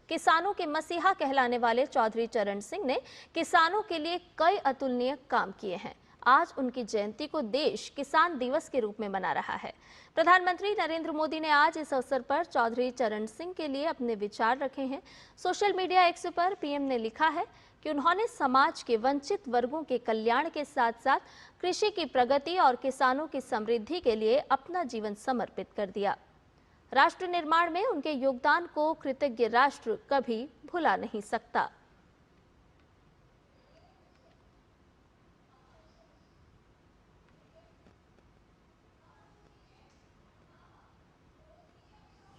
किसानों के मसीहा कहलाने वाले चौधरी चरण सिंह ने किसानों के लिए कई अतुलनीय काम किए हैं। आज उनकी जयंती को देश किसान दिवस के रूप में मना रहा है। प्रधानमंत्री नरेंद्र मोदी ने आज इस अवसर पर चौधरी चरण सिंह के लिए अपने विचार रखे हैं। सोशल मीडिया एक्स पर पीएम ने लिखा है कि उन्होंने समाज के वंचित वर्गों के कल्याण के साथ साथ कृषि की प्रगति और किसानों की समृद्धि के लिए अपना जीवन समर्पित कर दिया। राष्ट्र निर्माण में उनके योगदान को कृतज्ञ राष्ट्र कभी भुला नहीं सकता।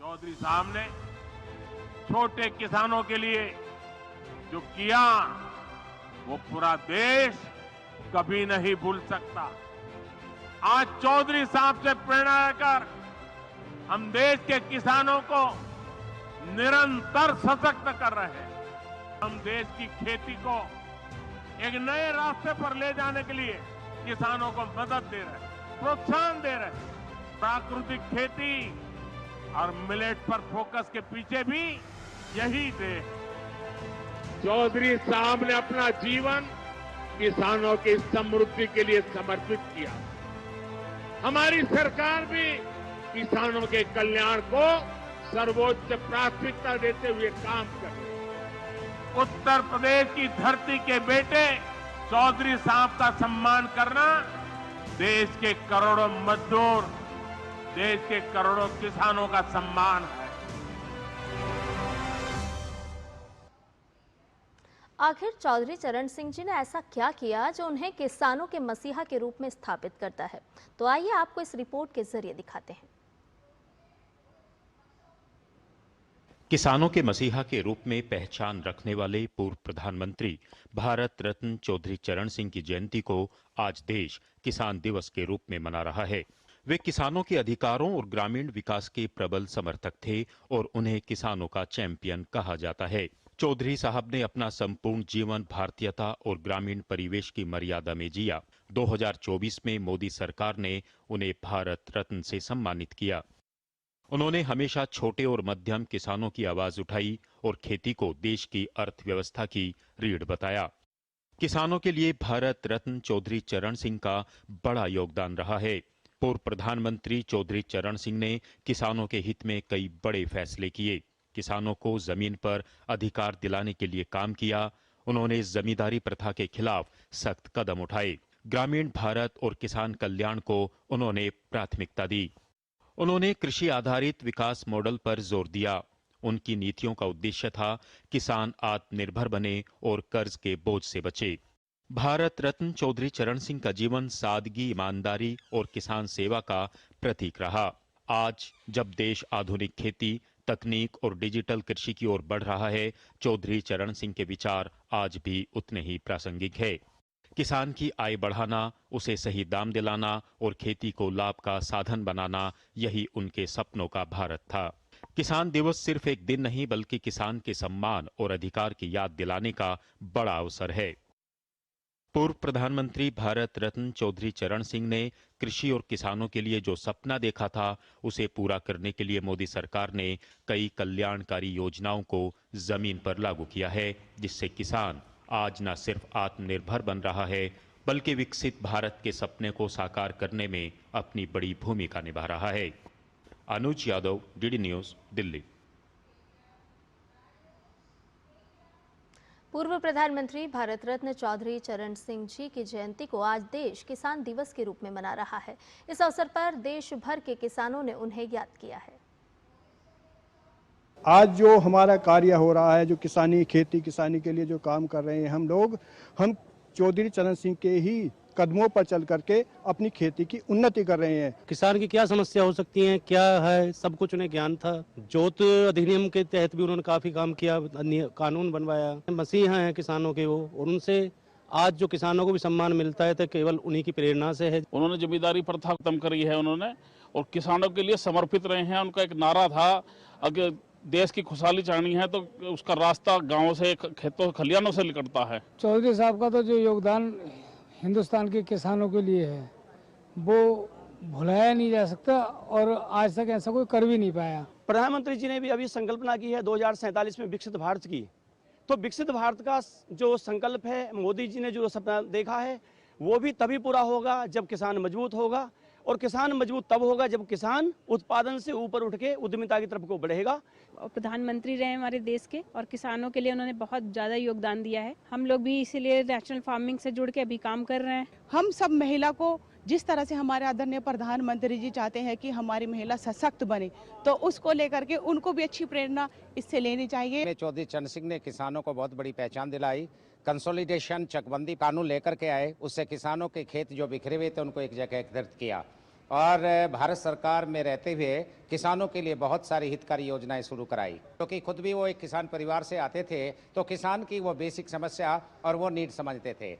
चौधरी साहब ने छोटे किसानों के लिए जो किया वो पूरा देश कभी नहीं भूल सकता। आज चौधरी साहब से प्रेरणा लेकर हम देश के किसानों को निरंतर सशक्त कर रहे हैं। हम देश की खेती को एक नए रास्ते पर ले जाने के लिए किसानों को मदद दे रहे हैं, प्रोत्साहन दे रहे हैं। प्राकृतिक खेती और मिलेट पर फोकस के पीछे भी यही देश। चौधरी साहब ने अपना जीवन किसानों की समृद्धि के लिए समर्पित किया। हमारी सरकार भी किसानों के कल्याण को सर्वोच्च प्राथमिकता देते हुए काम कर रही है। उत्तर प्रदेश की धरती के बेटे चौधरी साहब का सम्मान करना देश के करोड़ों मजदूर, देश के करोड़ों किसानों का सम्मान है। आखिर चौधरी चरण सिंह जी ने ऐसा क्या किया जो उन्हें किसानों के मसीहा के रूप में स्थापित करता है? तो आइए आपको इस रिपोर्ट के जरिए दिखाते हैं। किसानों के मसीहा के रूप में पहचान रखने वाले पूर्व प्रधानमंत्री भारत रत्न चौधरी चरण सिंह की जयंती को आज देश किसान दिवस के रूप में मना रहा है। वे किसानों के अधिकारों और ग्रामीण विकास के प्रबल समर्थक थे और उन्हें किसानों का चैंपियन कहा जाता है। चौधरी साहब ने अपना संपूर्ण जीवन भारतीयता और ग्रामीण परिवेश की मर्यादा में जिया। 2024 में मोदी सरकार ने उन्हें भारत रत्न से सम्मानित किया। उन्होंने हमेशा छोटे और मध्यम किसानों की आवाज उठाई और खेती को देश की अर्थव्यवस्था की रीढ़ बताया। किसानों के लिए भारत रत्न चौधरी चरण सिंह का बड़ा योगदान रहा है। पूर्व प्रधानमंत्री चौधरी चरण सिंह ने किसानों के हित में कई बड़े फैसले किए। किसानों को जमीन पर अधिकार दिलाने के लिए काम किया। उन्होंने जमींदारी प्रथा के खिलाफ सख्त कदम उठाए। ग्रामीण भारत और किसान कल्याण को उन्होंने प्राथमिकता दी। उन्होंने कृषि आधारित विकास मॉडल पर जोर दिया। उनकी नीतियों का उद्देश्य था किसान आत्मनिर्भर बने और कर्ज के बोझ से बचे। भारत रत्न चौधरी चरण सिंह का जीवन सादगी, ईमानदारी और किसान सेवा का प्रतीक रहा। आज जब देश आधुनिक खेती, तकनीक और डिजिटल कृषि की ओर बढ़ रहा है, चौधरी चरण सिंह के विचार आज भी उतने ही प्रासंगिक है। किसान की आय बढ़ाना, उसे सही दाम दिलाना और खेती को लाभ का साधन बनाना, यही उनके सपनों का भारत था। किसान दिवस सिर्फ एक दिन नहीं बल्कि किसान के सम्मान और अधिकार की याद दिलाने का बड़ा अवसर है। पूर्व प्रधानमंत्री भारत रत्न चौधरी चरण सिंह ने कृषि और किसानों के लिए जो सपना देखा था, उसे पूरा करने के लिए मोदी सरकार ने कई कल्याणकारी योजनाओं को जमीन पर लागू किया है, जिससे किसान आज न सिर्फ आत्मनिर्भर बन रहा है बल्कि विकसित भारत के सपने को साकार करने में अपनी बड़ी भूमिका निभा रहा है। अनुज यादव, डीडी न्यूज, दिल्ली। पूर्व प्रधानमंत्री भारत रत्न चौधरी चरण सिंह जी की जयंती को आज देश किसान दिवस के रूप में मना रहा है। इस अवसर पर देश भर के किसानों ने उन्हें याद किया है। आज जो हमारा कार्य हो रहा है, जो किसानी, खेती किसानी के लिए जो काम कर रहे हैं हम चौधरी चरण सिंह के ही कदमों पर चल करके अपनी खेती की उन्नति कर रहे हैं। किसान की क्या समस्या हो सकती है, क्या है, सब कुछ उन्हें ज्ञान था। जोत अधिनियम के तहत भी उन्होंने काफी काम किया, कानून बनवाया। मसीहा हैं किसानों के वो, और उनसे आज जो किसानों को भी सम्मान मिलता है तो केवल उन्हीं की प्रेरणा से है। उन्होंने जमींदारी प्रथा खत्म करी है उन्होंने, और किसानों के लिए समर्पित रहे हैं। उनका एक नारा था, अगर देश की खुशहाली चाहनी है तो उसका रास्ता गाँव से, खेतों खलियानों से निकलता है। चौधरी साहब का तो जो योगदान हिंदुस्तान के किसानों के लिए है वो भुलाया नहीं जा सकता, और आज तक ऐसा कोई कर भी नहीं पाया। प्रधानमंत्री जी ने भी अभी संकल्पना की है 2047 में विकसित भारत की। तो विकसित भारत का जो संकल्प है, मोदी जी ने जो सपना देखा है, वो भी तभी पूरा होगा जब किसान मजबूत होगा। और किसान मजबूत तब होगा जब किसान उत्पादन से ऊपर उठ के उद्यमिता की तरफ को बढ़ेगा। प्रधानमंत्री रहे हमारे देश के और किसानों के लिए उन्होंने बहुत ज़्यादा योगदान दिया है। हम लोग भी इसीलिए नेशनल फार्मिंग से जुड़ के अभी काम कर रहे हैं। हम सब महिला को जिस तरह से हमारे आदरणीय प्रधानमंत्री जी चाहते हैं कि हमारी महिला सशक्त बने, तो उसको लेकर के उनको भी अच्छी प्रेरणा इससे लेनी चाहिए। चौधरी चरण सिंह ने किसानों को बहुत बड़ी पहचान दिलाई। कंसोलिडेशन चकबंदी कानून लेकर के आए, उससे किसानों के खेत जो बिखरे हुए थे उनको एक जगह एकत्रित किया और भारत सरकार में रहते हुए किसानों के लिए बहुत सारी हितकारी योजनाएं शुरू कराई। क्योंकि खुद भी वो एक किसान परिवार से आते थे, तो किसान की वो बेसिक समस्या और वो नीड समझते थे।